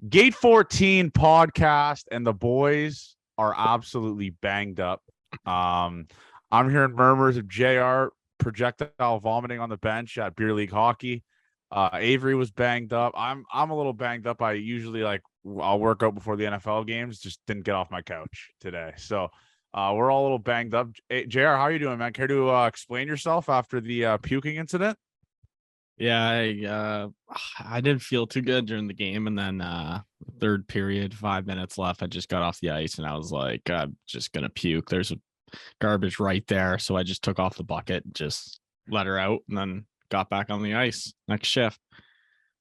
Gate 14 podcast, and the boys are absolutely banged up. I'm hearing murmurs of JR projectile vomiting on the bench at beer league hockey. Avery was banged up. I'm a little banged up. I'll work out before the NFL games. Just didn't get off my couch today. So we're all a little banged up. Hey, JR, how are you doing, man? Care to explain yourself after the puking incident? Yeah, I didn't feel too good during the game, and then third period, 5 minutes left, I just got off the ice, and I was like, I'm just gonna puke. There's a garbage right there, so I just took off the bucket, just let her out, and then got back on the ice next shift.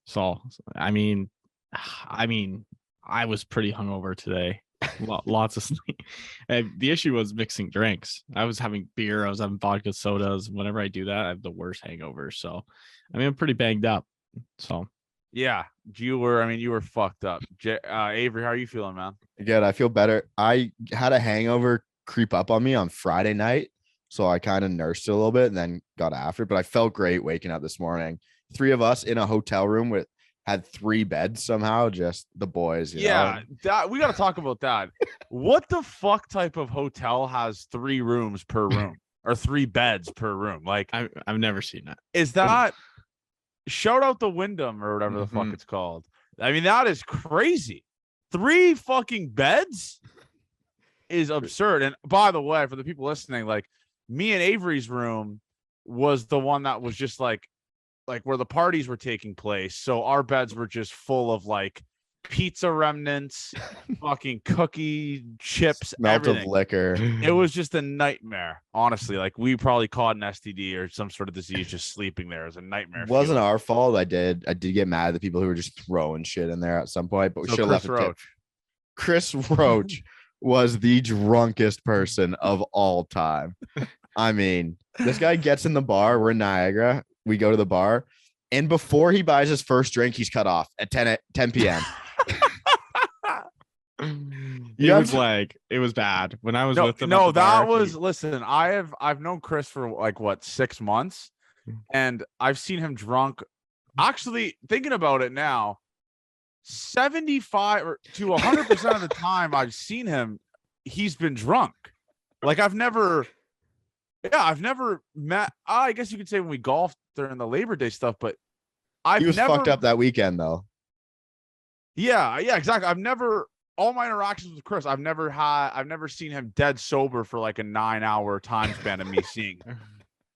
So, I mean, I was pretty hungover today. Lots of sleep. And the issue was mixing drinks. I was having beer, I was having vodka sodas. Whenever I do that, I have the worst hangover. So, I'm pretty banged up. So, yeah, you were fucked up. Avery, how are you feeling, man? Good. I feel better. I had a hangover creep up on me on Friday night, so I kind of nursed it a little bit and then got after it. But I felt great waking up this morning. 3 of us in a hotel room had 3 beds somehow, just the boys. You know? We got to talk about that. What the fuck type of hotel has 3 rooms per room or 3 beds per room? Like, I've never seen that. Is that shout out the Wyndham or whatever the fuck it's called? I mean, that is crazy. 3 fucking beds is absurd. And by the way, for the people listening, like me and Avery's room was the one that was just like where the parties were taking place. So our beds were just full of like pizza remnants, fucking cookie chips, smelt everything. Of liquor. It was just a nightmare, honestly. Like we probably caught an STD or some sort of disease just sleeping there. It was a nightmare. It wasn't our fault. I did get mad at the people who were just throwing shit in there at some point, but we should have left a tip. Chris Roach was the drunkest person of all time. I mean, this guy gets in the bar. We're in Niagara. We go to the bar, and before he buys his first drink, he's cut off at 10 p.m. It was bad when I was with him. Listen, I've known Chris for like 6 months, and I've seen him drunk. Actually, thinking about it now, 75 to 100% of the time I've seen him, he's been drunk. Like I've never met. I guess you could say when we golfed during the Labor Day stuff, but he was fucked up that weekend though. Yeah, exactly. All my interactions with Chris, I've never seen him dead sober for like a 9-hour time span of me seeing him.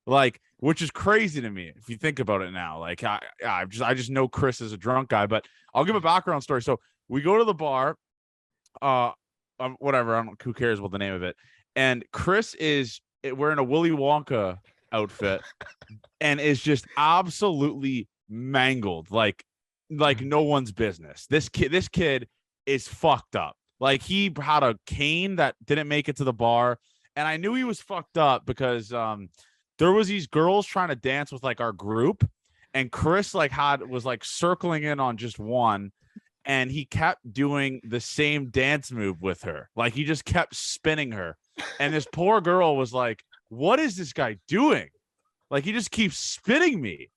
Like, which is crazy to me if you think about it now. Like, I just know Chris is a drunk guy, but I'll give a background story. So we go to the bar, whatever. I don't. Who cares about the name of it? And Chris is wearing a Willy Wonka outfit, and is just absolutely mangled, like no one's business. This kid is fucked up. Like he had a cane that didn't make it to the bar, and I knew he was fucked up because there was these girls trying to dance with like our group, and Chris was circling in on just one, and he kept doing the same dance move with her. Like he just kept spinning her, and this poor girl was like, "What is this guy doing? Like he just keeps spinning me."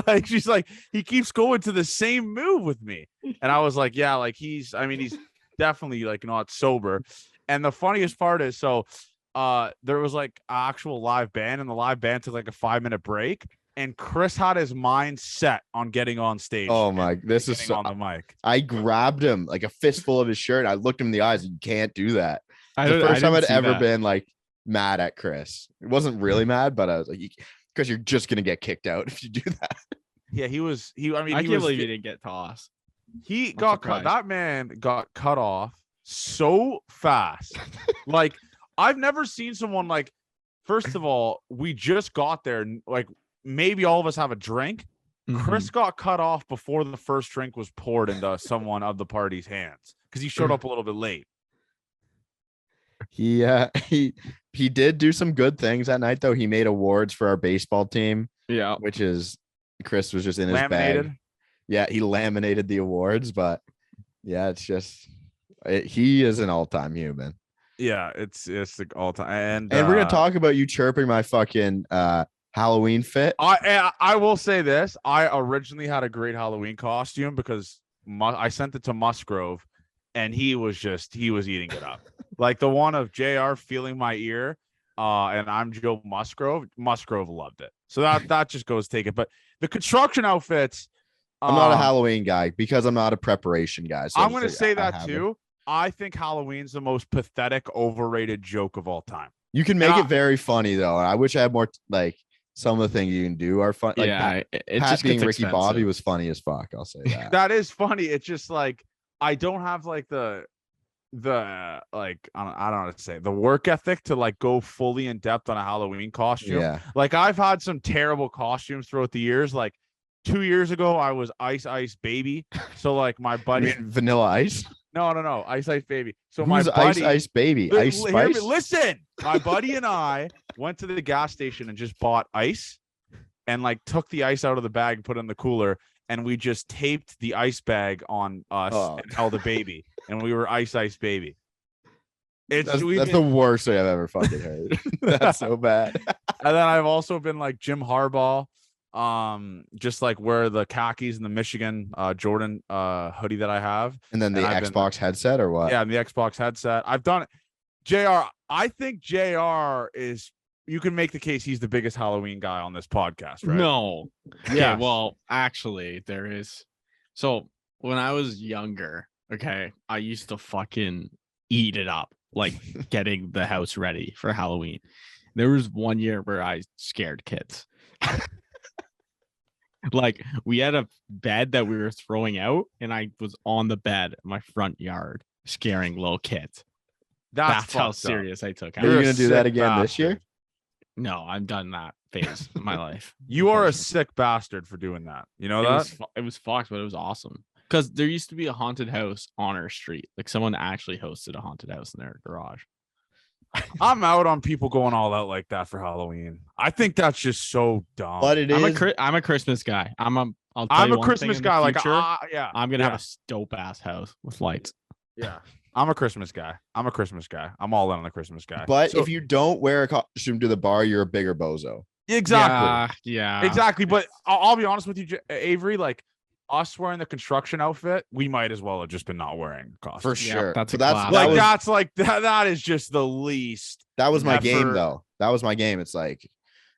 Like she's like, he keeps going to the same move with me. And I was like, yeah, like he's definitely like not sober. And the funniest part is, so there was like an actual live band, and the live band took like a 5-minute break, and Chris had his mind set on getting on stage. Oh my, this is so, on the mic. I grabbed him like a fistful of his shirt. I looked him in the eyes. You can't do that. The first time I'd ever been like mad at Chris. It wasn't really mad, but I was like, because you're just gonna get kicked out if you do that. Yeah, I can't believe he didn't get tossed. He got cut. That man got cut off so fast. Like I've never seen someone like. First of all, we just got there, and like maybe all of us have a drink. Chris got cut off before the first drink was poured into someone of the party's hands because he showed up a little bit late. He did do some good things that night though. He made awards for our baseball team. Yeah, which is Chris was just in his laminated bag. Yeah, he laminated the awards, but yeah, it's just he is an all-time human. Yeah, it's like all-time, and we're gonna talk about you chirping my fucking Halloween fit. I will say this: I originally had a great Halloween costume because I sent it to Musgrove, and he was eating it up. Like the one of JR feeling my ear, and I'm Joe Musgrove. Musgrove loved it. So that just goes take it. But the construction outfits. I'm not a Halloween guy because I'm not a preparation guy. So I'm going to say that too. I think Halloween's the most pathetic, overrated joke of all time. You can make it very funny though. I wish I had more like some of the things you can do are fun. Like yeah, Pat just being Ricky Bobby was funny as fuck. I'll say that. That is funny. It's just like I don't have like the like I don't know how to say the work ethic to like go fully in depth on a Halloween costume. Yeah. Like I've had some terrible costumes throughout the years. Like 2 years ago, I was Ice Baby. So like my buddy Vanilla Ice. No, Ice Baby. So Who's my buddy, Ice Baby? Ice Spice. Listen, my buddy and I went to the gas station and just bought ice, and like took the ice out of the bag and put it in the cooler, and we just taped the ice bag on us and held a baby, and we were Ice Baby. That's the worst thing I've ever fucking heard. That's so bad. And then I've also been like Jim Harbaugh. Just like wear the khakis and the Michigan Jordan hoodie that I have, and then the Xbox headset or what? Yeah, and the Xbox headset. I've done it. JR, I think JR is, you can make the case he's the biggest Halloween guy on this podcast, right? No. Yeah. Okay, well, actually, there is. So when I was younger, okay, I used to fucking eat it up, like getting the house ready for Halloween. There was one year where I scared kids. Like we had a bed that we were throwing out, and I was on the bed in my front yard scaring little kids. That's how serious I took it. Are you gonna do that again this year? No, I'm done that phase of my life. You are a sick bastard for doing that. You know that? It was fucked, but it was awesome. Because there used to be a haunted house on our street. Like someone actually hosted a haunted house in their garage. I'm out on people going all out like that for Halloween. I think that's just so dumb. But I'm a Christmas guy. I'm a Christmas guy. Future, yeah, I'm gonna have a dope ass house with lights. Yeah, I'm a Christmas guy. I'm all in on the Christmas guy. But if you don't wear a costume to the bar, you're a bigger bozo. Exactly. Yeah. Exactly. But I'll be honest with you, Avery. Like us wearing the construction outfit, we might as well have just been not wearing costume. For sure. Yeah, that's that is just the least. That was my game though. That was my game. It's like,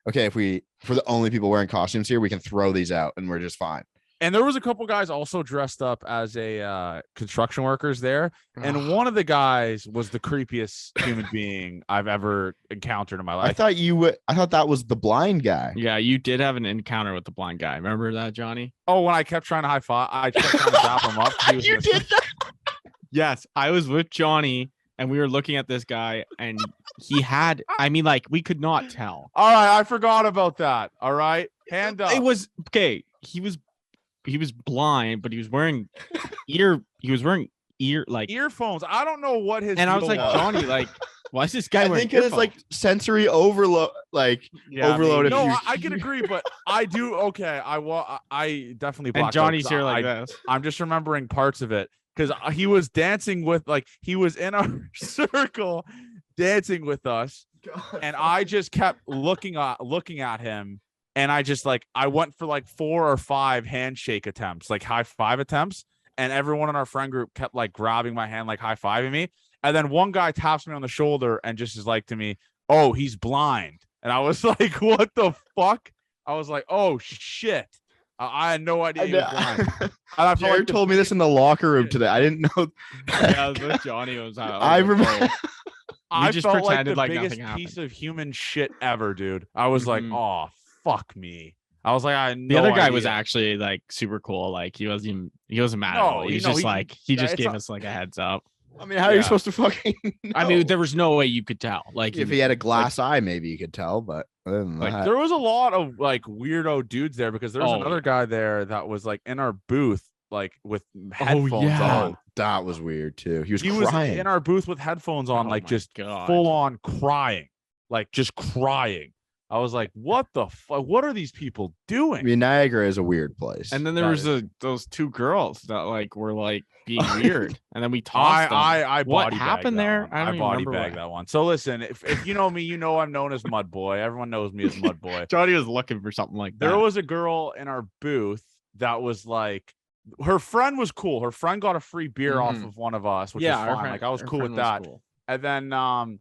okay, if we're the only people wearing costumes here, we can throw these out and we're just fine. And there was a couple guys also dressed up as a construction workers there. And one of the guys was the creepiest human being I've ever encountered in my life. I thought that was the blind guy. Yeah, you did have an encounter with the blind guy. Remember that, Johnny? Oh, when I kept trying to high five, I kept trying to dap him up. You did that? Yes, I was with Johnny and we were looking at this guy and he had, like we could not tell. All right, I forgot about that. All right. Hand up. It was okay. He was blind, but he was wearing earphones. I don't know what his. And I was like, Johnny, like, why is this guy wearing? I think it's like sensory overload, overloaded. No, I can agree, but I do. Okay, I definitely. And Johnny's here like this. I'm just remembering parts of it because he was dancing with, like, he was in our circle, dancing with us, and I just kept looking at him. And I went for like 4 or 5 handshake attempts, like high five attempts. And everyone in our friend group kept like grabbing my hand, like high fiving me. And then one guy taps me on the shoulder and just is like to me, "Oh, he's blind." And I was like, "What the fuck?" I was like, "Oh shit." I had no idea he was blind. And Jared told me this in the locker room today. I didn't know. Yeah, with Johnny was how I remember. I just felt like pretended the like biggest nothing piece of human shit ever, dude. I was like, "Oh, fuck me." I was like, the other guy was actually like super cool. Like he wasn't mad at all. He was just like, he just gave us like a heads up. I mean, how are you supposed to fucking know? I mean, there was no way you could tell. Like if he had a glass eye, maybe you could tell, but other than that, there was a lot of like weirdo dudes there because there was another guy there that was like in our booth, like with headphones on. That was weird too. He was crying in our booth with headphones on, like just full on crying, like just crying. I was like, what the fuck? What are these people doing? I mean, Niagara is a weird place. And then there was those 2 girls that like were like being weird. And then we tossed them. What happened there? I body bagged that one. So listen, if you know me, you know I'm known as Mud Boy. Everyone knows me as Mud Boy. Johnny was looking for something like that. There was a girl in our booth that was like her friend was cool. Her friend got a free beer off of one of us, which was fine. Like I was cool with that. Cool. And then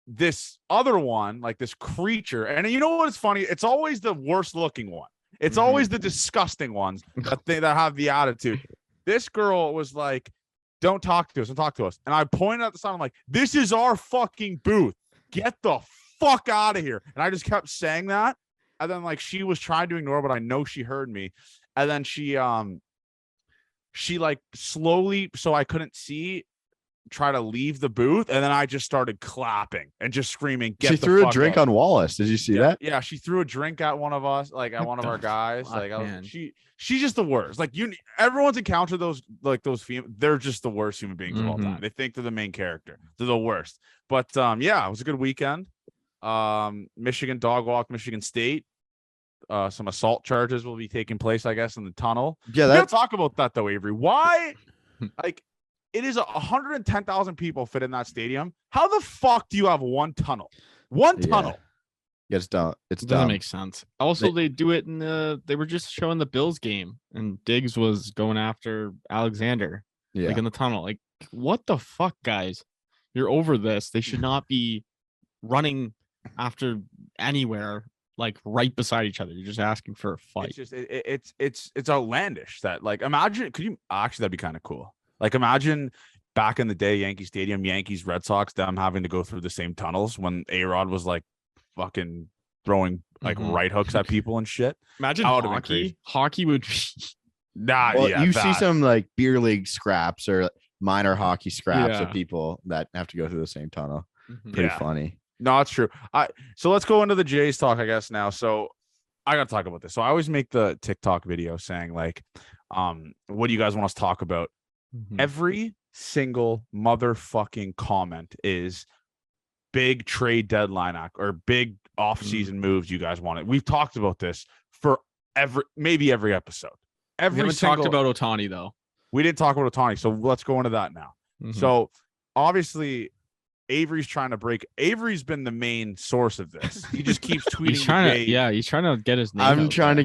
this other one, like this creature, and you know what is funny? It's always the worst looking one. It's always the disgusting ones that have the attitude. This girl was like, don't talk to us. Don't talk to us. And I pointed at the sign. I'm like, this is our fucking booth. Get the fuck out of here. And I just kept saying that. And then like she was trying to ignore, but I know she heard me. And then she like slowly, so I couldn't see, try to leave the booth, and then I just started clapping and just screaming. She threw a drink on Wallace. Did you see that? Yeah, she threw a drink at one of us, like at one of our guys. Like she's just the worst. Like everyone's encountered those females. They're just the worst human beings of all time. They think they're the main character. They're the worst. But yeah, it was a good weekend. Michigan dog walk, Michigan State. Some assault charges will be taking place, I guess, in the tunnel. Yeah, we gotta talk about that though, Avery. Why? Like, it is 110,000 people fit in that stadium. How the fuck do you have one tunnel? One tunnel. Yeah, it's dumb. It doesn't make sense. Also, they do it in they were just showing the Bills game, and Diggs was going after Alexander, like in the tunnel. Like, what the fuck, guys? You're over this. They should not be running after anywhere, like right beside each other. You're just asking for a fight. It's just it's outlandish that, like, imagine, could you actually, that'd be kind of cool. Like, imagine back in the day, Yankee Stadium, Yankees, Red Sox, them having to go through the same tunnels when A-Rod was like fucking throwing like right hooks at people and shit. Imagine hockey. Hockey would be you see some like beer league scraps or minor hockey scraps of people that have to go through the same tunnel. Pretty funny. No, it's true. So let's go into the Jays talk, I guess, now. So I gotta talk about this. So I always make the TikTok video saying like, what do you guys want us to talk about? Every single motherfucking comment is big trade deadline or big off-season moves you guys wanted. We've talked about this for maybe every episode. We haven't talked about Ohtani though. We didn't talk about Ohtani, so let's go into that now. So obviously Avery's trying to break. Avery's been the main source of this. He just keeps tweeting. He's trying to get his name. I'm trying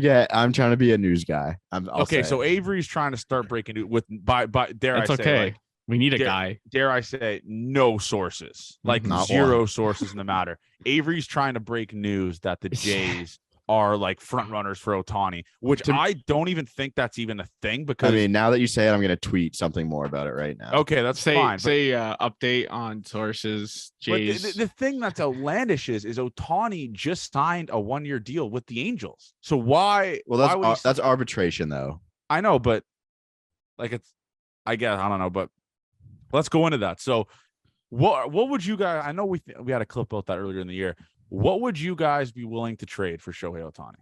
to be a news guy. Okay, so Avery's trying to start breaking with by dare It's I say, okay. like, we need a guy. Dare I say, no sources, like zero sources in the matter. Avery's trying to break news that the Jays are like front runners for Ohtani, which I don't even think that's even a thing, because I mean, now that you say it, I'm going to tweet something more about it right now. Okay, that's fine. Say update on sources. Jays. But the thing that's outlandish is Ohtani just signed a 1-year deal with the Angels. So why? Well, that's arbitration though. I know, but like I guess I don't know, but let's go into that. So what would you guys? I know we had a clip about that earlier in the year. What would you guys be willing to trade for Shohei Ohtani?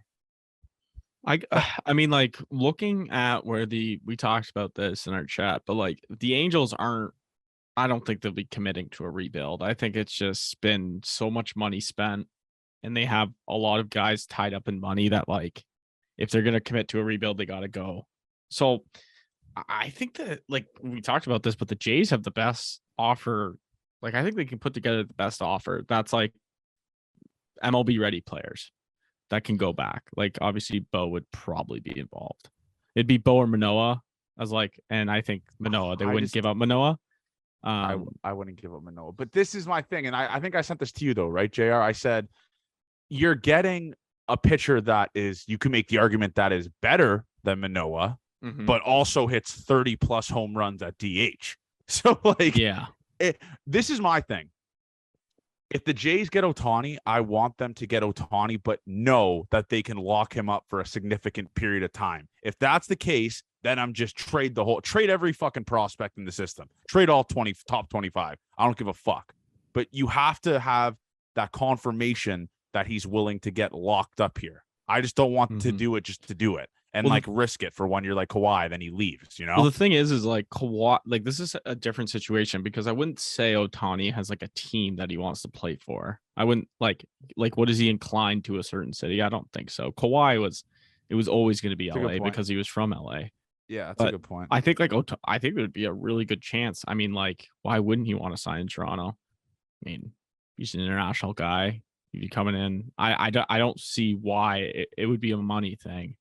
I mean, like, looking at where we talked about this in our chat, but like the Angels I don't think they'll be committing to a rebuild. I think it's just been so much money spent, and they have a lot of guys tied up in money that, like, if they're going to commit to a rebuild, they got to go. So I think that, like, we talked about this, but the Jays have the best offer. Like, I think they can put together the best offer. That's like MLB ready players that can go back. Like, obviously Bo would probably be involved. It'd be Bo or Manoah and I think Manoah, they wouldn't give up Manoah. I wouldn't give up Manoah, but this is my thing. And I think I sent this to you though, right, JR? I said, you're getting a pitcher that you can make the argument that is better than Manoah, but also hits 30 plus home runs at DH. So like, this is my thing. If the Jays get Ohtani, I want them to get Ohtani, but know that they can lock him up for a significant period of time. If that's the case, then I'm just trade every fucking prospect in the system. Trade all top 25. I don't give a fuck. But you have to have that confirmation that he's willing to get locked up here. I just don't want to do it just to do it and risk it for 1 year like Kawhi, then he leaves, you know? Well, the thing is like Kawhi, like, this is a different situation, because I wouldn't say Ohtani has like a team that he wants to play for. I wouldn't like what is he inclined to a certain city? I don't think so. Kawhi it was always going to be LA because he was from LA. Yeah, that's a good point. I think I think it would be a really good chance. I mean, like, why wouldn't he want to sign in Toronto? I mean, he's an international guy. He'd be coming in. I don't see why it would be a money thing.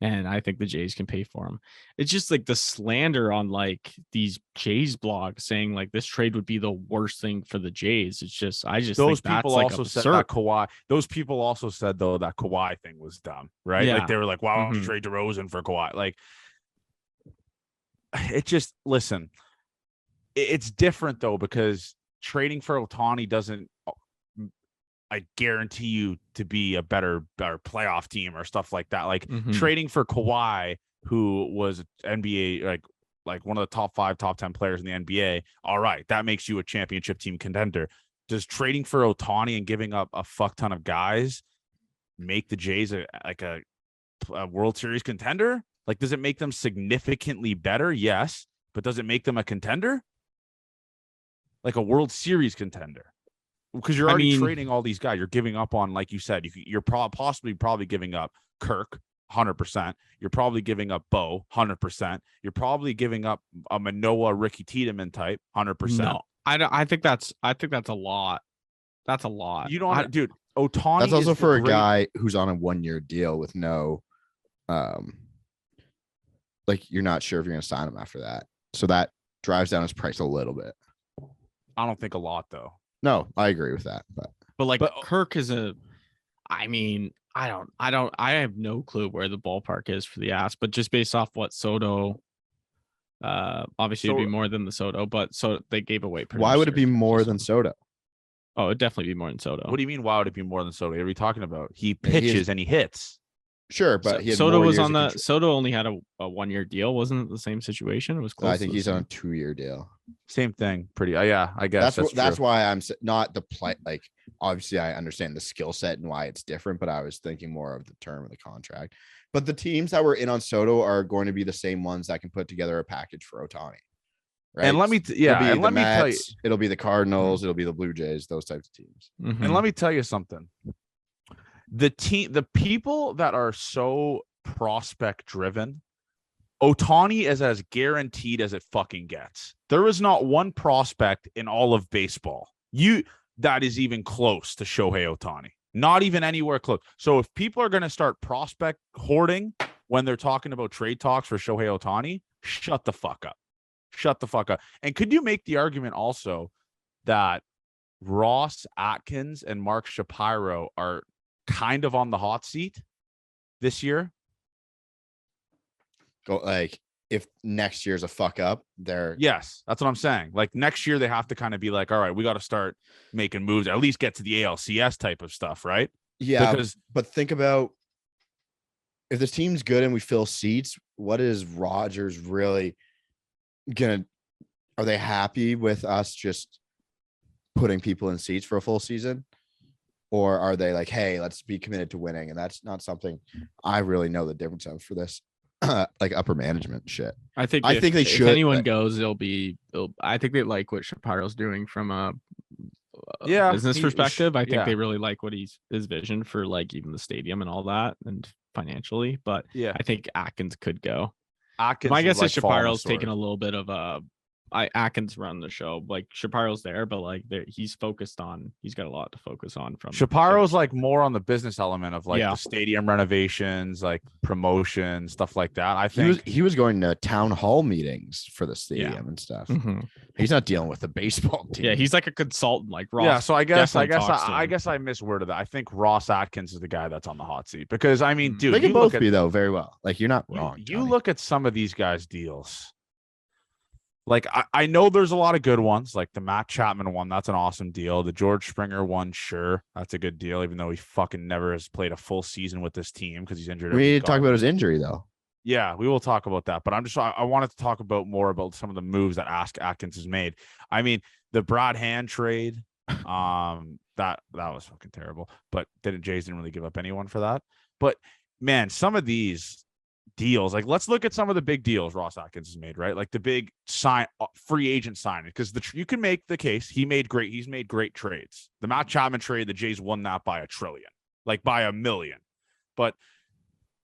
And I think the Jays can pay for him. It's just like the slander on like these Jays blogs saying like this trade would be the worst thing for the Jays. It's just I just those think people that's like also said absurd. that Kawhi. Those people also said though that Kawhi thing was dumb, right? Yeah. Like they were like, "Why don't you trade DeRozan for Kawhi?" Like it just listen. It's different though because trading for Ohtani doesn't. I guarantee you to be a better playoff team or stuff like that. Like trading for Kawhi, who was NBA like one of the top 5, top 10 players in the NBA. All right, that makes you a championship team contender. Does trading for Ohtani and giving up a fuck ton of guys make the Jays a World Series contender? Like, does it make them significantly better? Yes, but does it make them a contender? Like a World Series contender? Because you're already trading all these guys. You're giving up on, like you said, you're probably giving up Kirk 100%. You're probably giving up Bo 100%. You're probably giving up a Manoah, Ricky Tiedemann type 100%. No, I think that's a lot. That's a lot. You don't, dude. Ohtani. That's also for a guy who's on a 1-year deal with no, like you're not sure if you're going to sign him after that. So that drives down his price a little bit. I don't think a lot though. No, I agree with that, but Kirk is I have no clue where the ballpark is for the ass, but just based off what Soto, obviously it'd be more than the Soto, but so they gave away. Why would it be more than Soto? Oh, it'd definitely be more than Soto. What do you mean? Why would it be more than Soto? What are we talking about? He pitches and he hits. Sure, but Soto was on the Soto only had a 1-year deal. Wasn't it the same situation? It was close. I think he's on a 2-year deal. Same thing. Pretty. Yeah, I guess that's why I'm not the play. Like, obviously, I understand the skill set and why it's different, but I was thinking more of the term of the contract. But the teams that were in on Soto are going to be the same ones that can put together a package for Ohtani. Right. And let me tell you, it'll be the Cardinals, it'll be the Blue Jays, those types of teams. And let me tell you something. The people that are so prospect driven, Ohtani is as guaranteed as it fucking gets. There is not one prospect in all of baseball that is even close to Shohei Ohtani. Not even anywhere close. So if people are going to start prospect hoarding when they're talking about trade talks for Shohei Ohtani, shut the fuck up. Shut the fuck up. And could you make the argument also that Ross Atkins and Mark Shapiro are kind of on the hot seat this year? Go like if next year's a fuck up, yes, that's what I'm saying. Like next year they have to kind of be like, all right, we got to start making moves, at least get to the ALCS type of stuff, right? Yeah, but think about if this team's good and we fill seats, what is Rodgers really gonna? Are they happy with us just putting people in seats for a full season? Or are they like, hey, let's be committed to winning? And that's not something I really know the difference of for this like upper management shit. I think they should. If anyone goes, I think they like what Shapiro's doing from a business perspective. I think they really like what his vision for like even the stadium and all that and financially. But I think Atkins could go. My guess is Shapiro's taking a little bit of a Atkins run the show. Like Shapiro's there, but like he's got a lot to focus on from Shapiro's like more on the business element of like the stadium renovations, like promotion, stuff like that. I think he was going to town hall meetings for the stadium and stuff. He's not dealing with the baseball team. Yeah, he's like a consultant, like Ross. Yeah, so I guess I misworded that. I think Ross Atkins is the guy that's on the hot seat because I mean, dude, they can both be though very well. Like you're not wrong. You look at some of these guys' deals. Like, I know there's a lot of good ones, like the Matt Chapman one. That's an awesome deal. The George Springer one, sure. That's a good deal, even though he fucking never has played a full season with this team because he's injured. We need to talk about his injury, though. Yeah, we will talk about that. But I wanted to talk more about some of the moves that Atkins has made. I mean, the Brad Hand trade, that was fucking terrible. But Jays didn't really give up anyone for that. But, man, some of these deals, like let's look at some of the big deals Ross Atkins has made, right? Like the big free agent signing, because you can make the case he's made great trades. The Matt Chapman trade, the Jays won that by $1 trillion, like by $1 million. But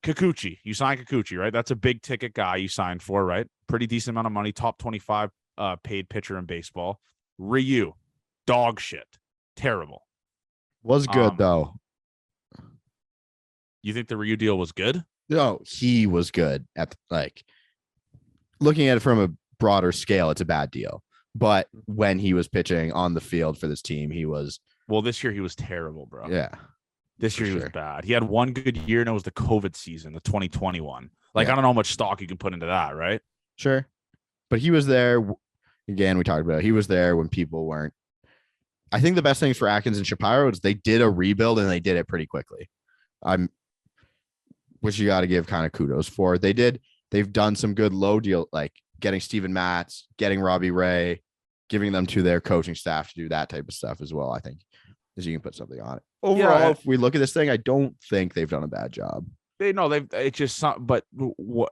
Kikuchi, you signed Kikuchi, right? That's a big ticket guy you signed for, right? Pretty decent amount of money, top 25 paid pitcher in baseball. Ryu, dog shit, terrible. Was good though. You think the Ryu deal was good? No, he was good at like looking at it from a broader scale. It's a bad deal. But when he was pitching on the field for this team, he was. Well, this year he was terrible, bro. Yeah. This year he was bad. He had one good year, and it was the COVID season, the 2021. Like, Yeah. I don't know how much stock you can put into that, right? Sure. But he was there. Again, we talked about it. He was there when people weren't. I think the best things for Atkins and Shapiro is they did a rebuild and they did it pretty quickly. Which you got to give kind of kudos for. They've done some good low deal, like getting Steven Matz, getting Robbie Ray, giving them to their coaching staff to do that type of stuff as well. I think as you can put something on it. Overall, if we look at this thing, I don't think they've done a bad job. It's just some, but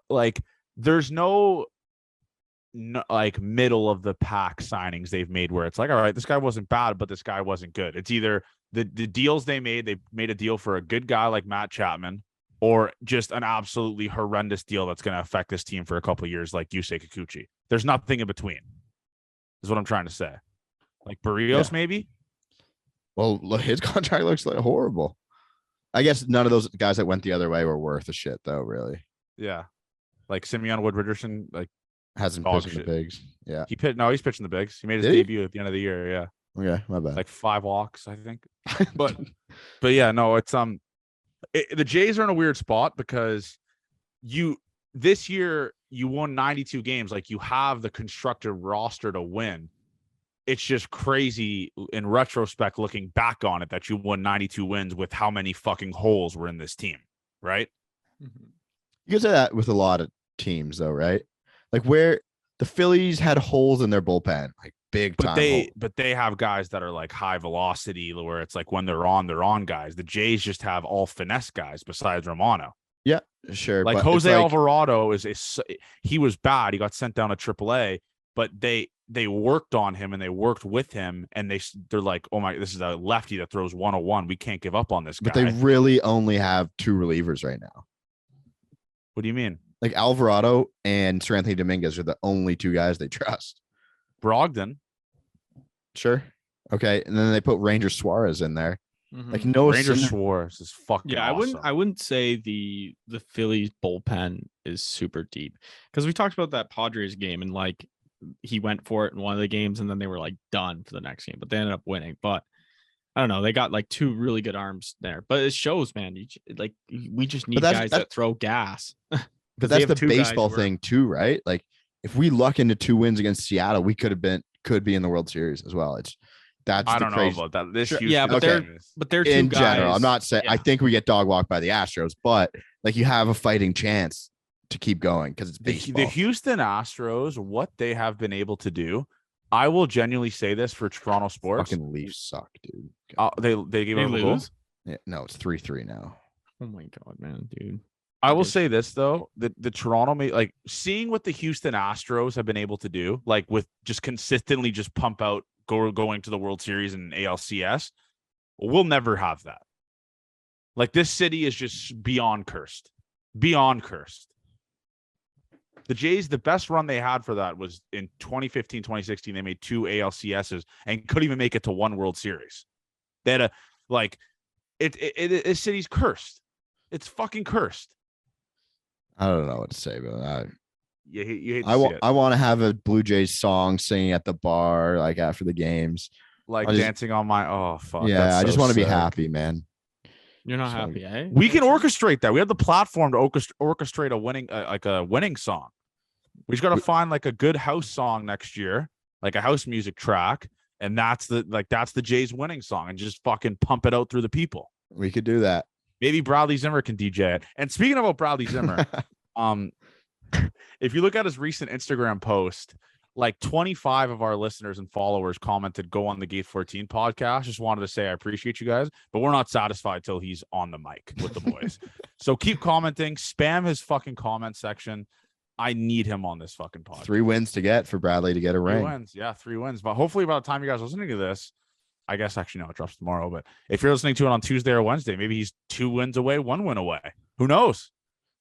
like there's no like middle of the pack signings they've made where it's like, all right, this guy wasn't bad, but this guy wasn't good. It's either the deals they made a deal for a good guy like Matt Chapman, or just an absolutely horrendous deal that's going to affect this team for a couple of years, like Yusei Kikuchi. There's nothing in between, is what I'm trying to say. Like Barrios, maybe. Well, his contract looks like horrible. I guess none of those guys that went the other way were worth a shit, though. Really. Yeah, like Simeon Wood-Richardson, like hasn't pitched the bigs. Yeah, he's pitching the bigs. He made his debut at the end of the year. Yeah. Okay, my bad. Like 5 walks, I think. but yeah, no, it's the Jays are in a weird spot because this year you won 92 games. Like, you have the constructed roster to win. It's just crazy in retrospect, looking back on it, that you won 92 wins with how many fucking holes were in this team, right? Mm-hmm. You can say that with a lot of teams, though, right? Like where the Phillies had holes in their bullpen, like big time. But they have guys that are like high velocity, where it's like when they're on guys. The Jays just have all finesse guys besides Romano. Yeah, sure. Like Jose Alvarado he was bad. He got sent down to AAA, but they worked on him and they worked with him, and they're like, oh my, this is a lefty that throws 101. We can't give up on this guy. But they really only have 2 relievers right now. What do you mean? Like Alvarado and Sir Anthony Dominguez are the only 2 guys they trust. Brogdon. Sure. Okay. And then they put Ranger Suarez in there. Mm-hmm. Like no Ranger Suarez is fucking awesome. I wouldn't say the Phillies bullpen is super deep, because we talked about that Padres game, and like he went for it in one of the games and then they were like done for the next game, but they ended up winning. But I don't know, they got like 2 really good arms there. But it shows, man, we just need guys that throw gas. But that's the baseball thing too, right? Like if we luck into 2 wins against Seattle, we could be in the World Series as well. I don't know about that. This sure, yeah, but they're 2 in guys. General. I'm not saying I think we get dog walked by the Astros, but like you have a fighting chance to keep going because it's baseball. The Houston Astros, what they have been able to do, I will genuinely say this for Toronto sports. Fucking Leafs suck, dude. They gave up a goal. Yeah, no, it's 3-3 now. Oh my god, man, dude. I will say this though, the Toronto like seeing what the Houston Astros have been able to do, like with just consistently just pump out going to the World Series and ALCS, we'll never have that. Like this city is just beyond cursed. The Jays, the best run they had for that was in 2015, 2016. They made 2 ALCSs and couldn't even make it to 1 World Series. They had this city's cursed. It's fucking cursed. I don't know what to say, but you hate to see it. I want to have a Blue Jays song singing at the bar, like after the games, like dancing on my. Oh fuck! Yeah, I just want to be happy, man. You're not happy, eh? We can orchestrate that. We have the platform to orchestrate a winning song. We just got to find like a good house song next year, like a house music track, and that's the Jays winning song, and just fucking pump it out through the people. We could do that. Maybe Bradley Zimmer can DJ it. And speaking about Bradley Zimmer, if you look at his recent Instagram post, like 25 of our listeners and followers commented, go on the Gate 14 podcast. Just wanted to say I appreciate you guys, but we're not satisfied till he's on the mic with the boys. So keep commenting, spam his fucking comment section. I need him on this fucking podcast. 3 wins to get for Bradley to get a ring. 3 wins. Yeah, 3 wins. But hopefully by the time you guys are listening to this, I guess actually no, it drops tomorrow. But if you're listening to it on Tuesday or Wednesday, maybe he's 2 wins away, 1 win away. Who knows?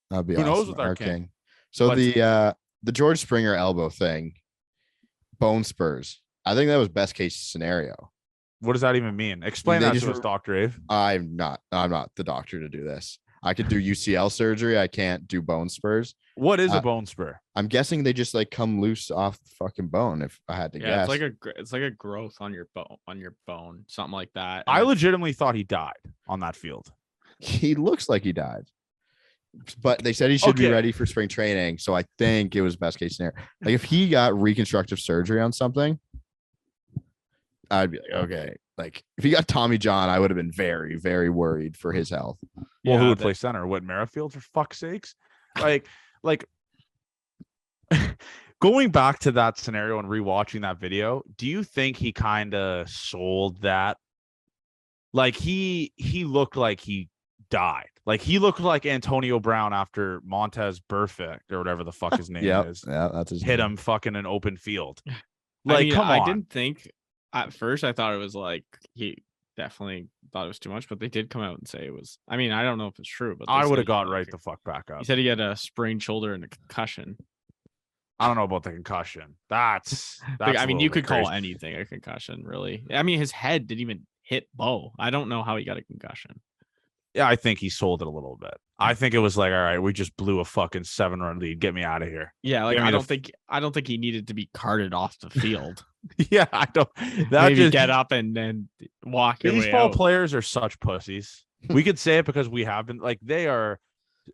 That'd be Who awesome. knows with our king. So the George Springer elbow thing, bone spurs. I think that was best case scenario. What does that even mean? Explain that to us, Dr. Ave. I'm not the doctor to do this. I could do UCL surgery. I can't do bone spurs. What is a bone spur? I'm guessing they just like come loose off the fucking bone. If I had to guess, it's like a growth on your bone, something like that. I legitimately thought he died on that field. He looks like he died, but they said he should be ready for spring training. So I think it was best case scenario. Like if he got reconstructive surgery on something, I'd be like, okay. Like if he got Tommy John, I would have been very, very worried for his health. Well, who would play center? What, Merrifield, for fuck's sakes? Like going back to that scenario and rewatching that video, do you think he kind of sold that? Like he looked like he died. Like he looked like Antonio Brown after Montez Burfict or whatever the fuck his name is. Yeah, that's his hit name. him fucking an open field. Like, come on. I didn't think at first. I thought it was like he definitely thought it was too much, but they did come out and say it was. I mean, I don't know if it's true, but I would have got right the fuck back up. He said he had a sprained shoulder and a concussion. I don't know about the concussion. That's I mean, you could call anything a concussion, really. I mean, his head didn't even hit Bo. I don't know how he got a concussion. Yeah, I think he sold it a little bit. I think it was like, all right, we just blew a fucking 7-run lead. Get me out of here. Yeah, like I don't think he needed to be carted off the field. Yeah, I don't. Maybe just get up and then walk your way out. Baseball players are such pussies. We could say it because we have been. Like they are,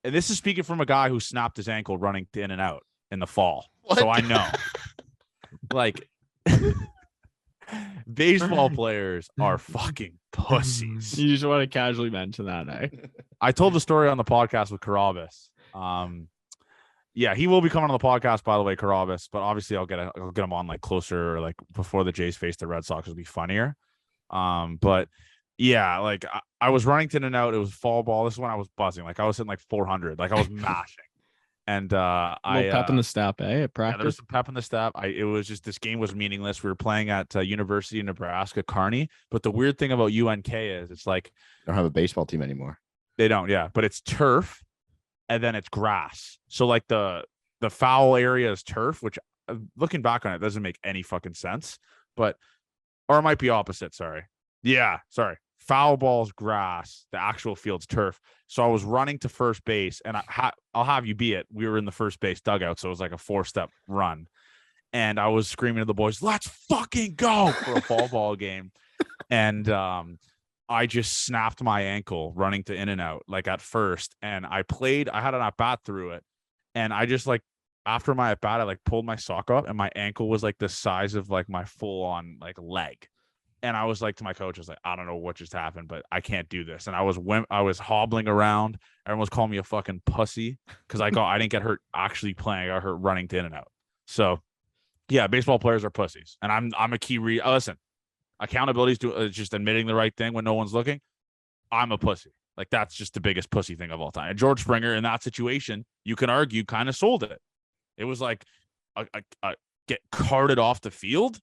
and this is speaking from a guy who snapped his ankle running in and out in the fall. What? So I know. Like baseball players are fucking pussies. You just want to casually mention that, eh? I told the story on the podcast with Carabas. Yeah, he will be coming on the podcast, by the way, Carabas. But obviously, I'll get him on like closer, like before the Jays face the Red Sox. It'll be funnier. But yeah, like I was running in and out. It was fall ball. This is when I was buzzing. Like I was hitting like 400. Like I was mashing. And pep in the step, at practice. Yeah, there was some pep in the step. It was just this game was meaningless. We were playing at University of Nebraska Kearney, but the weird thing about UNK is it's like they don't have a baseball team anymore. They don't, yeah, but it's turf, and then it's grass. So like the foul area is turf, which looking back on it doesn't make any fucking sense. But or it might be opposite. Sorry. Foul ball's grass, the actual field's turf. So I was running to first base, and I'll have you be it. We were in the first base dugout, so it was like a 4-step run. And I was screaming to the boys, "Let's fucking go!" for a fall ball game. And I just snapped my ankle running to in and out, like at first. And I had an at-bat through it. And I just like, after my at-bat, I like pulled my sock up, and my ankle was like the size of like my full-on like leg. And I was like to my coach, I was like, I don't know what just happened, but I can't do this. And I was hobbling around. Everyone was calling me a fucking pussy because I didn't get hurt actually playing. I got hurt running to in and out. So yeah, baseball players are pussies. And I'm a key listen, accountability is just admitting the right thing when no one's looking. I'm a pussy. Like that's just the biggest pussy thing of all time. And George Springer in that situation, you can argue kind of sold it. It was like get carted off the field.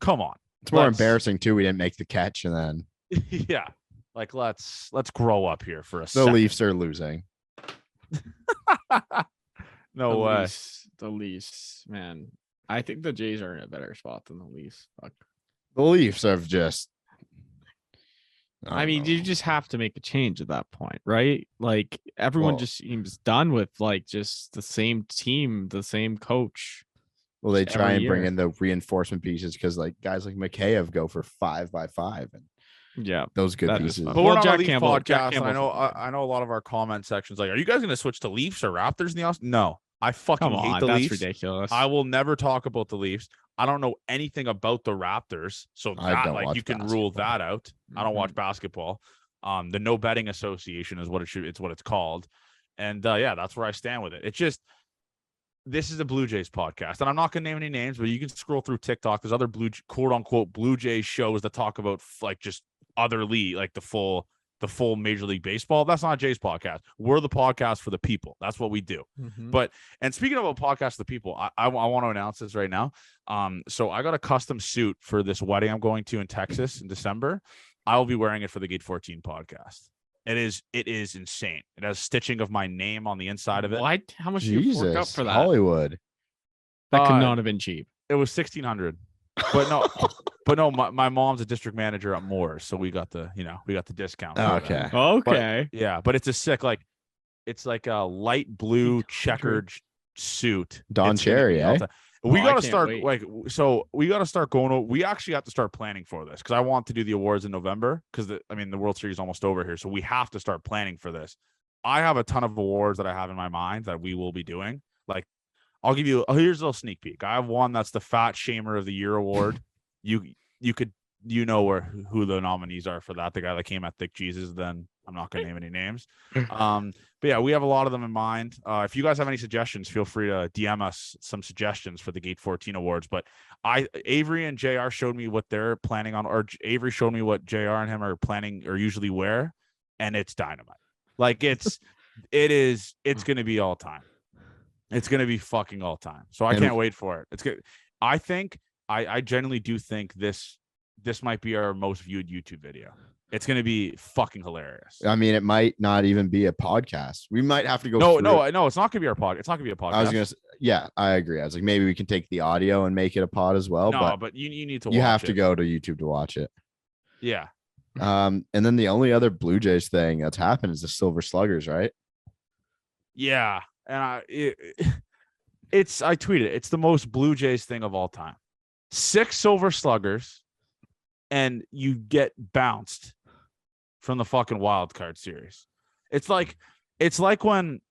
Come on. It's more embarrassing too. We didn't make the catch, and then yeah, like let's grow up here for a second. The Leafs are losing. No way. The Leafs, man. I think the Jays are in a better spot than the Leafs. Fuck. The Leafs have just. I mean, you just have to make a change at that point, right? Like everyone just seems done with like just the same team, the same coach. Well, they try and bring in the reinforcement pieces because like guys like Mikheyev go for 5x5 and those good pieces. But we're not a Leaf podcast. I know a lot of our comment sections like, are you guys going to switch to Leafs or Raptors in the offseason? No, I fucking hate the Leafs. That's ridiculous. I will never talk about the Leafs. I don't know anything about the Raptors, so that like you can rule that out. I don't watch basketball. The No Betting Association is what it should. It's what it's called, and that's where I stand with it. It's just. This is a Blue Jays podcast, and I'm not going to name any names, but you can scroll through TikTok. There's other quote unquote Blue Jays shows that talk about like just other league, like the full Major League Baseball. That's not a Jays podcast. We're the podcast for the people. That's what we do. Mm-hmm. But and speaking of a podcast for the people, I want to announce this right now. So I got a custom suit for this wedding I'm going to in Texas in December. I will be wearing it for the Gate 14 podcast. It is insane. It has stitching of my name on the inside of it. What? How much did you fork up for that? Hollywood. That could not have been cheap. It was $1,600. But no, But no, my mom's a district manager at Moores, so we got the discount. Okay. Okay. But it's a sick, like, it's like a light blue checkered suit. Don It's gonna Cherry, be eh? all time. We Oh, I got to can't start wait. we got to start going. We actually have to start planning for this because I want to do the awards in November because the World Series is almost over here, so we have to start planning for this. I have a ton of awards that I have in my mind that we will be doing. Like, I'll give you here's a little sneak peek. I have one that's the Fat Shamer of the Year award. You could who the nominees are for that. The guy that came at Thick Jesus. Then I'm not going to name any names. But yeah, we have a lot of them in mind. If you guys have any suggestions, feel free to DM us some suggestions for the Gate 14 awards. But Avery and JR showed me what they're planning on, or Avery showed me what JR and him are planning or usually wear, and it's dynamite. Like it's going to be all time. It's going to be fucking all time. So I can't wait for it. It's good. I think I genuinely do think this might be our most viewed YouTube video. It's going to be fucking hilarious. I mean, it might not even be a podcast. We might have to go. No, it's not going to be our podcast. It's not going to be a podcast. I was going to say, yeah, I agree. I was like, maybe we can take the audio and make it a pod as well. No, but you need to watch it. You have to go to YouTube to watch it. Yeah. And then the only other Blue Jays thing that's happened is the Silver Sluggers, right? Yeah. And I tweeted it. It's the most Blue Jays thing of all time. 6 Silver Sluggers, and you get bounced from the fucking wild card series. It's like when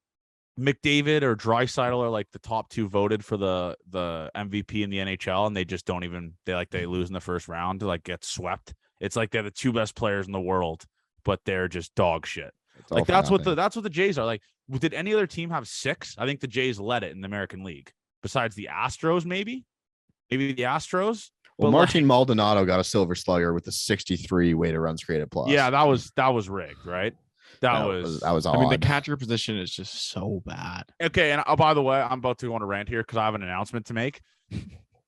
McDavid or Draisaitl are like the top 2 voted for the MVP in the NHL, and they just don't even they lose in the first round to like get swept. It's like they're the 2 best players in the world, but they're just dog shit. Like that's what the Jays are. Like, did any other team have 6? I think the Jays led it in the American League. Besides the Astros, maybe the Astros. Well, Martin Maldonado got a Silver Slugger with a 63 weighted runs created plus. Yeah, that was rigged, right? That was odd. I mean, the catcher position is just so bad. Okay, and by the way, I'm about to go on a rant here because I have an announcement to make.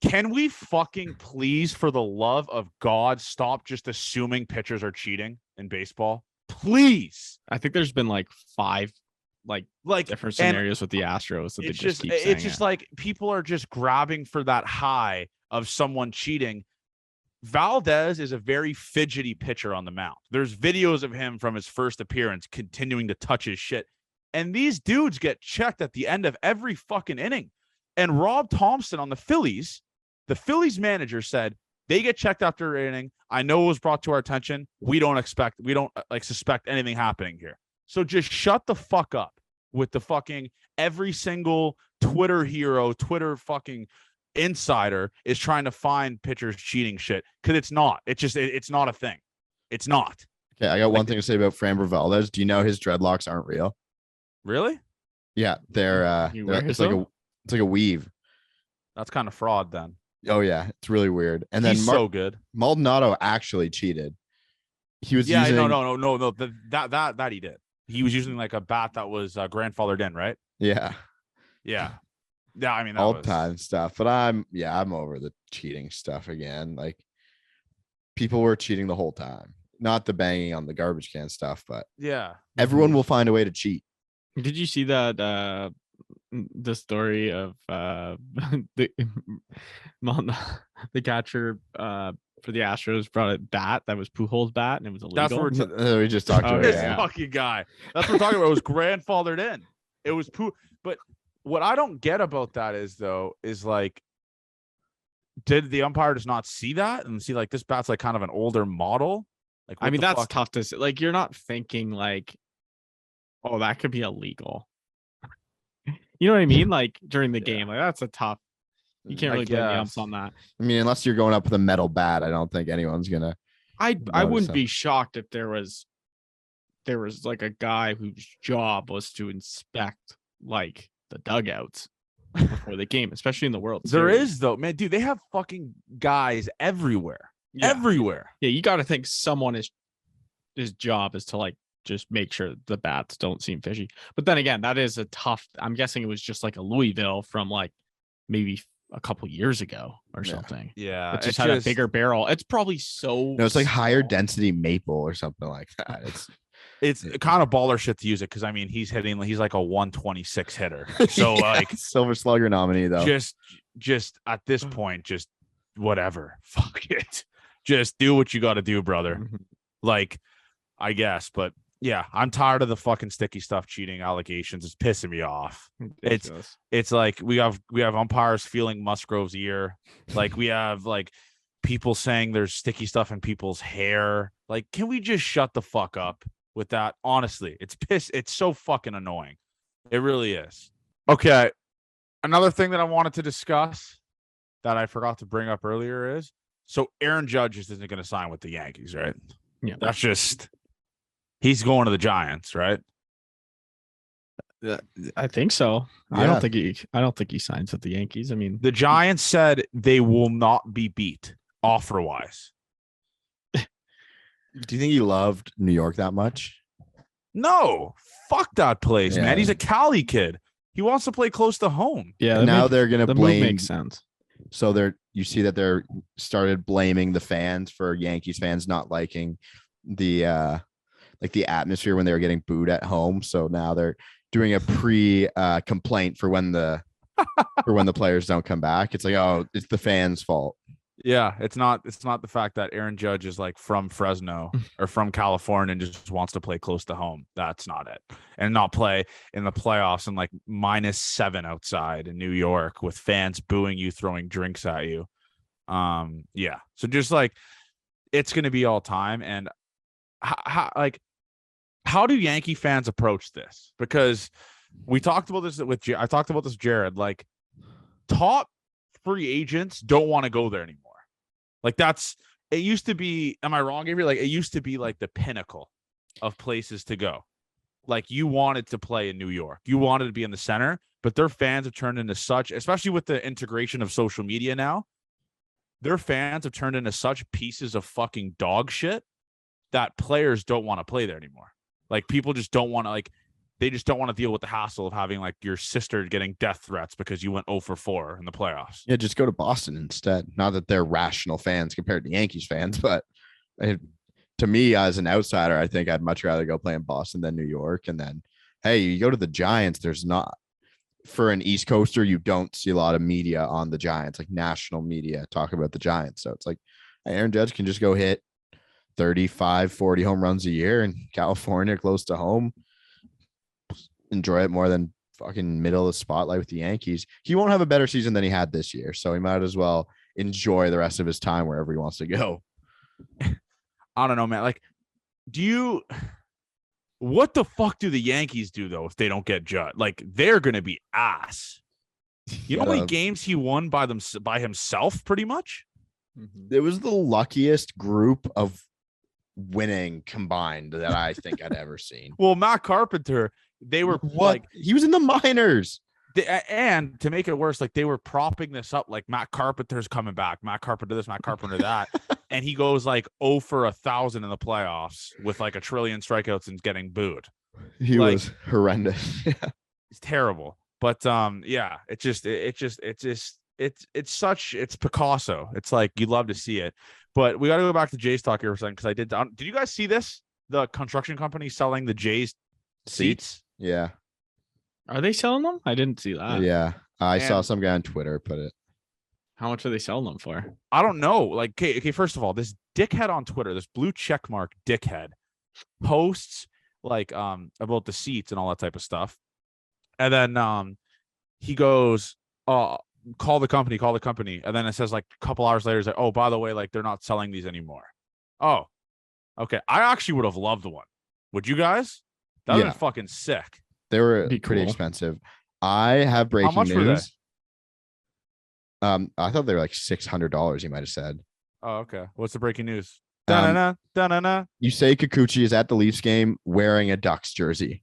Can we fucking please, for the love of God, stop just assuming pitchers are cheating in baseball? Please. I think there's been like 5 different scenarios with the Astros that they just keep saying it's just like people are just grabbing for that high of someone cheating. Valdez is a very fidgety pitcher on the mound. There's videos of him from his first appearance continuing to touch his shit. And these dudes get checked at the end of every fucking inning. And Rob Thompson on the Phillies manager said they get checked after an inning. I know it was brought to our attention. We don't suspect anything happening here. So just shut the fuck up with the fucking every single Twitter hero, Twitter fucking insider is trying to find pitchers cheating shit, because it's not. It's not a thing. It's not. Okay, I got one thing to say about Framber Valdez. Do you know his dreadlocks aren't real? Really? Yeah, it's like a weave. That's kind of fraud then. Oh yeah, it's really weird. And then he's so good. Maldonado actually cheated. He was no. That he did. He was using like a bat that was grandfathered in, right? Yeah. I mean, all time stuff. But I'm over the cheating stuff again. Like, people were cheating the whole time. Not the banging on the garbage can stuff, but yeah, everyone will find a way to cheat. Did you see that the story of the catcher for the Astros brought a bat that was Pujols' bat and it was illegal? That's what we just talked about. This fucking guy. That's what we're talking about. It was grandfathered in. It was but what I don't get about that is like, did the umpire just not see that and see like this bat's like kind of an older model? Like, I mean, that's tough to say. Like, you're not thinking like, oh, that could be illegal. You know what I mean? Like, during the game, like, that's a tough. You can't really blame the umps on that. I mean, unless you're going up with a metal bat, I don't think anyone's gonna. I wouldn't be shocked if there was like a guy whose job was to inspect like the dugouts before the game, especially in the World Series. There is though, man, dude. They have fucking guys everywhere. Yeah. Everywhere. Yeah, you got to think someone his job is to like just make sure the bats don't seem fishy. But then again, that is a tough. I'm guessing it was just like a Louisville from like maybe a couple years ago or something. Yeah, it just had a bigger barrel. It's probably so. No, it's like higher density maple or something like that. It's kind of baller shit to use it because I mean he's like a 126 hitter. So like Silver Slugger nominee though. Just at this point, just whatever. Fuck it. Just do what you got to do, brother. Mm-hmm. Like, I guess, but yeah, I'm tired of the fucking sticky stuff cheating allegations. It's pissing me off. It's like we have umpires feeling Musgrove's ear. Like we have like people saying there's sticky stuff in people's hair. Like, can we just shut the fuck up with that? Honestly, it's so fucking annoying. It really is. Okay. Another thing that I wanted to discuss that I forgot to bring up earlier is, so Aaron Judge isn't going to sign with the Yankees, right? Yeah. That's just, he's going to the Giants, right? I think so. Yeah. I don't think he signs with the Yankees. I mean, The Giants said they will not be beat offer wise. Do you think he loved New York that much? No, fuck that place, Yeah. man. He's a Cali kid. He wants to play close to home. yeah. And now they're going to the blame. move makes sense. So you see that they're started blaming the fans for Yankees fans not liking the atmosphere when they were getting booed at home. So now they're doing a complaint for when the players don't come back. It's like, oh, it's the fans' fault. Yeah, it's not the fact that Aaron Judge is like from Fresno or from California and just wants to play close to home. That's not it. And not play in the playoffs in like -7 outside in New York with fans booing you, throwing drinks at you. Yeah. So just like, it's going to be all time. And how do Yankee fans approach this? Because we talked about this I talked about this with Jared, like top free agents don't want to go there anymore. Like it used to be, am I wrong, Avery? Like it used to be like the pinnacle of places to go. Like you wanted to play in New York. You wanted to be in the center, but their fans have turned into such, especially with the integration of social media now, their fans have turned into such pieces of fucking dog shit that players don't want to play there anymore. Like people just don't want to, they just don't want to deal with the hassle of having like your sister getting death threats because you went 0 for 4 in the playoffs. Yeah, just go to Boston instead. Not that they're rational fans compared to Yankees fans, but to me as an outsider, I think I'd much rather go play in Boston than New York. And then, hey, you go to the Giants, there's not, for an East Coaster, you don't see a lot of media on the Giants, like national media talk about the Giants. So it's like Aaron Judge can just go hit 35, 40 home runs a year in California, close to home. Enjoy it more than fucking middle of the spotlight with the Yankees. He won't have a better season than he had this year, so he might as well enjoy the rest of his time wherever he wants to go. I don't know, man. Like, what the fuck do the Yankees do though if they don't get Judd? Like, they're gonna be ass. You know how many games he won by himself, pretty much? It was the luckiest group of winning combined that I think I'd ever seen. Well, Matt Carpenter, they were he was in the minors. And to make it worse, like they were propping this up, like Matt Carpenter's coming back, Matt Carpenter this, Matt Carpenter that, and he goes like 0 for 1,000 in the playoffs with like 1 trillion strikeouts and getting booed. He was horrendous. It's terrible, but yeah, it's Picasso. It's like you love to see it, but we got to go back to Jays talk here for a second because I did. Did you guys see this? The construction company selling the Jays seats. Yeah. Are they selling them? I didn't see that. Yeah. I saw some guy on Twitter put it. How much are they selling them for? I don't know. Like, okay, first of all, this dickhead on Twitter, this blue checkmark dickhead, posts like about the seats and all that type of stuff. And then he goes, call the company. And then it says like a couple hours later, it's like, oh, by the way, like they're not selling these anymore. Oh, okay. I actually would have loved one. Would you guys? That would have been fucking sick. They were pretty expensive. I have breaking How much news. Were they? I thought they were like $600. You might have said. Oh, okay. What's the breaking news? Yusei Kikuchi is at the Leafs game wearing a Ducks jersey.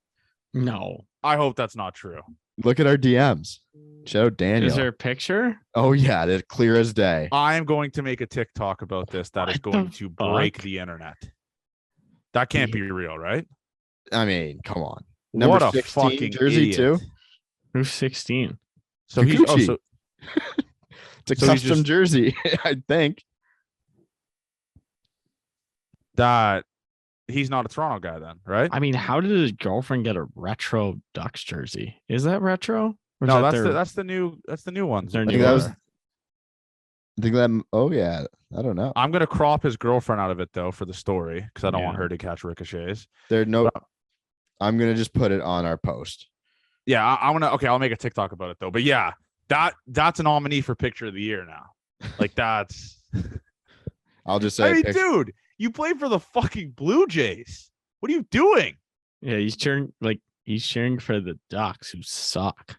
No, I hope that's not true. Look at our DMs. Shout out Daniel. Is there a picture? Oh yeah, they're clear as day. I am going to make a TikTok about this that is going to break the internet. That can't be real, right? I mean, come on. What Number a 16 fucking jersey idiot. too. Who's 16? So he's it's a custom jersey, I think. That he's not a Toronto guy then, right? I mean, how did his girlfriend get a retro Ducks jersey? Is that retro? No, that's the new one. I think that was I think that. Oh yeah, I don't know. I'm gonna crop his girlfriend out of it though for the story because I don't want Yeah. her to catch ricochets. There no. But- I'm gonna just put it on our post. Yeah, I'm gonna. Okay, I'll make a TikTok about it though. But yeah, that's a nominee for picture of the year now. Like that's. I'll just say. I mean, dude, you play for the fucking Blue Jays. What are you doing? Yeah, he's cheering for the Ducks who suck.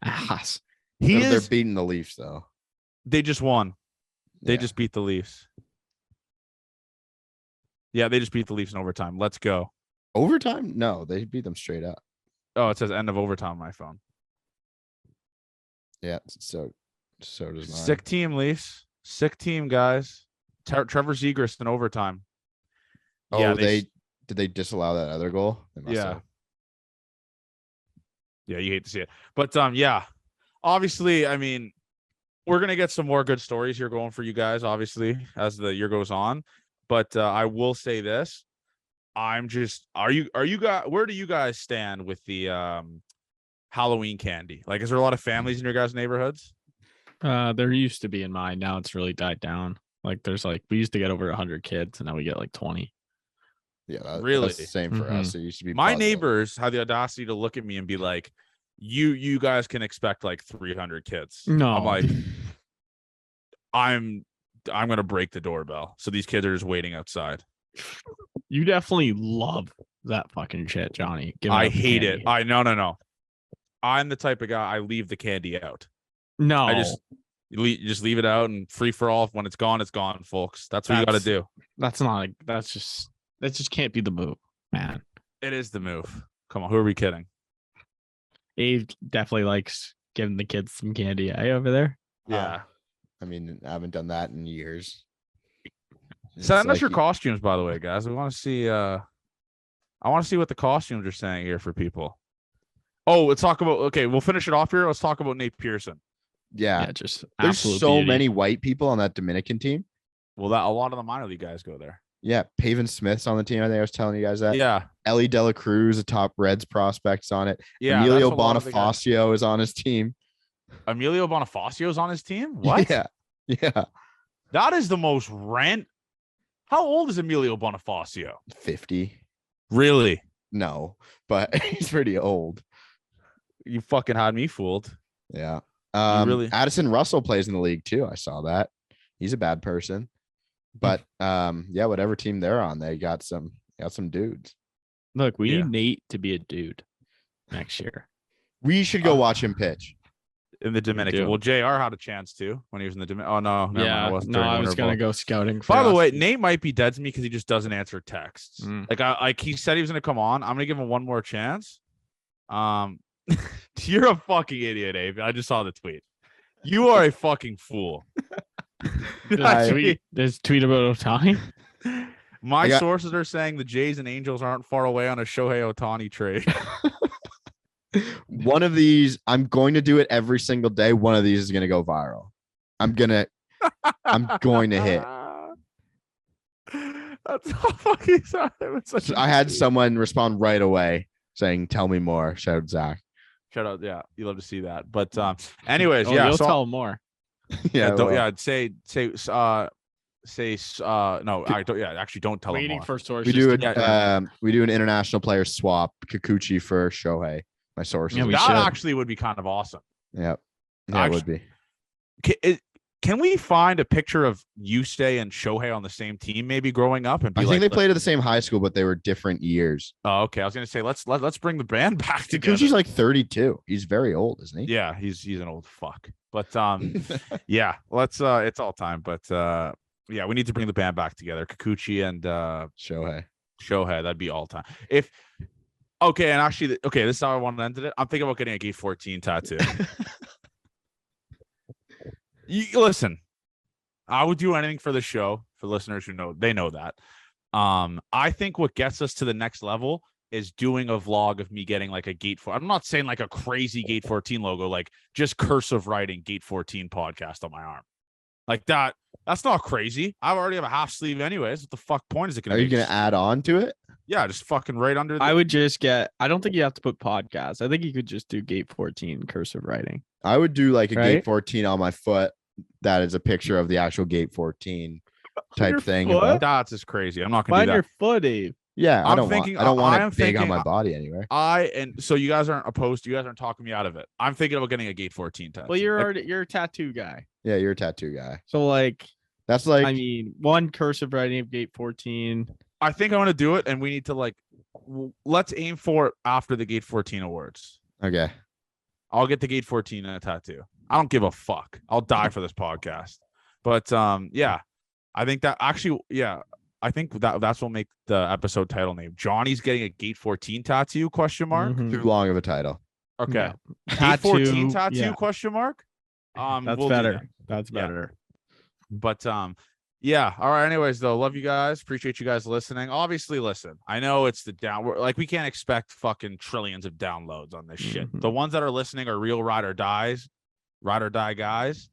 Ass. They're beating the Leafs though. They just won. They Yeah. just beat the Leafs. Yeah, they just beat the Leafs in overtime. Let's go. Overtime? No, they beat them straight up. Oh, it says end of overtime on my phone. Yeah, so does mine. Sick team, Leafs. Sick team, guys. Trevor Zegras in overtime. Oh, Yeah, did they disallow that other goal? They must Yeah. have. Yeah, you hate to see it. But yeah. Obviously, I mean, we're gonna get some more good stories here going for you guys, obviously, as the year goes on. But I will say this. I'm just are you guys where do you guys stand with the Halloween candy? Like, is there a lot of families in your guys' neighborhoods? There used to be in mine. Now it's really died down. Like we used to get over 100 kids, and now we get like 20. Yeah, Really? that's the same for us. It used to be My puzzle. neighbors had the audacity to look at me and be like, you guys can expect like 300 kids. No. I'm like, I'm gonna break the doorbell. So these kids are just waiting outside. You definitely love that fucking shit, Johnny. I hate it. No. I'm the type of guy I leave the candy out. No. I just leave it out and free for all. When it's gone, folks. That's what you got to do. That just can't be the move, man. It is the move. Come on, who are we kidding? Abe definitely likes giving the kids some candy over there. Yeah. I mean, I haven't done that in years. Send us your costumes, by the way, guys. We want to see. I want to see what the costumes are saying here for people. Oh, let's talk about. Okay, we'll finish it off here. Let's talk about Nate Pearson. Yeah, just there's so many white people on that Dominican team. Well, a lot of the minor league guys go there. Yeah, Pavin Smith's on the team. I think I was telling you guys that. Yeah, Ellie Dela Cruz, a top Reds prospect's on it. Yeah, Emilio Bonifacio is on his team. Emilio Bonifacio is on his team. What? Yeah. That is the most rant. How old is Emilio Bonifacio? 50. Really? No, but he's pretty old. You fucking had me fooled. Yeah. Really? Addison Russell plays in the league too. I saw that. He's a bad person. But yeah, whatever team they're on, they got some dudes. Look, we need Nate to be a dude next year. We should go watch him pitch. In the Dominican. Well, JR had a chance to when he was in the Dominican. Oh, no. Yeah. I was going to go scouting. By the way, Nate might be dead to me because he just doesn't answer texts. Like he said he was going to come on. I'm going to give him one more chance. You're a fucking idiot, Abe. I just saw the tweet. You are a fucking fool. There's tweet about Ohtani. My sources are saying the Jays and Angels aren't far away on a Shohei Ohtani trade. One of these, I'm going to do it every single day. One of these is going to go viral. I'm going to hit. That's how fucking sad. I had someone respond right away saying, "Tell me more." Shout out Zach. Shout out. Yeah. You love to see that. But anyways, you'll tell more. Yeah. Say no, I don't. Yeah. Actually, don't tell Waiting him more. for sources. We do an international player swap, Kikuchi for Shohei. My sources. Yeah, that actually would be kind of awesome. Yep. Yeah, it would be. Can we find a picture of Yusei and Shohei on the same team, maybe growing up? And I think they played at the same high school, but they were different years. Oh, okay. I was gonna say let's bring the band back together. Kikuchi's like 32. He's very old, isn't he? Yeah, he's an old fuck. But yeah, let's. It's all time. But yeah, we need to bring the band back together. Kikuchi and Shohei. That'd be all time. Okay, and actually, this is how I want to end it. I'm thinking about getting a Gate 14 tattoo. Listen, I would do anything for the show. For listeners who know, they know that. I think what gets us to the next level is doing a vlog of me getting like a Gate 4. I'm not saying like a crazy Gate 14 logo, like just cursive writing Gate 14 podcast on my arm. Like that. That's not crazy. I already have a half sleeve anyways. What the fuck point is it going to be? Are you going to add on to it? Yeah, just fucking right under. I would just I don't think you have to put podcast. I think you could just do Gate 14 cursive writing. I would do like a Gate 14 on my foot that is a picture of the actual gate 14 type your thing. foot? That's just crazy. I'm not gonna Find do that. your foot, Dave. Yeah, I don't want I'm it big on thinking- my body anywhere. And so you guys aren't opposed. You guys aren't talking me out of it. I'm thinking about getting a gate 14 tattoo. Well, you're a tattoo guy. Yeah, you're a tattoo guy. So like, That's like, I mean, one cursive writing of gate 14. I think I want to do it, and we need to like let's aim for it after the gate 14 awards. okay. I'll get the gate 14 and a tattoo. I don't give a fuck. I'll die for this podcast. But yeah, I think that actually, yeah, I think that's what make the episode title name. Johnny's getting a gate 14 tattoo ? Mhm. Too long of a title. Okay. Yeah. Gate 14 tattoo ? Yeah, That's that's we'll do better. that. That's Yeah. better. But yeah. All right. Anyways, though, love you guys. Appreciate you guys listening. Obviously, listen. I know it's the we can't expect fucking trillions of downloads on this shit. Mhm. The ones that are listening are real ride or die guys.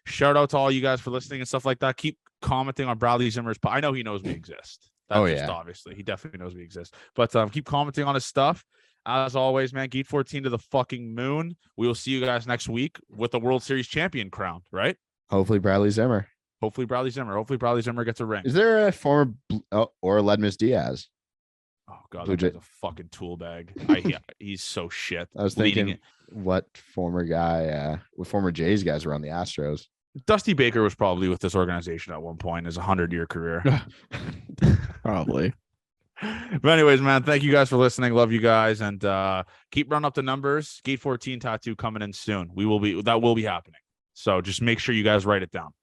Shout out to all you guys for listening and stuff like that. Keep commenting on Bradley Zimmer's. I know he knows we exist. That's just obviously he definitely knows we exist. But keep commenting on his stuff. As always, man, Gate 14 to the fucking moon. We will see you guys next week with the World Series champion crowned, right? Hopefully Bradley Zimmer. Hopefully Bradley Zimmer gets a ring. Is there a former or Ledmus Diaz? Oh god, Blue that guy's a fucking tool bag. He's so shit. I was thinking what former Jays guys were on the Astros. Dusty Baker was probably with this organization at one point. His 100-year career. Probably. But anyways, man, thank you guys for listening. Love you guys, and keep running up the numbers. Gate 14 tattoo coming in soon. That will be happening. So just make sure you guys write it down.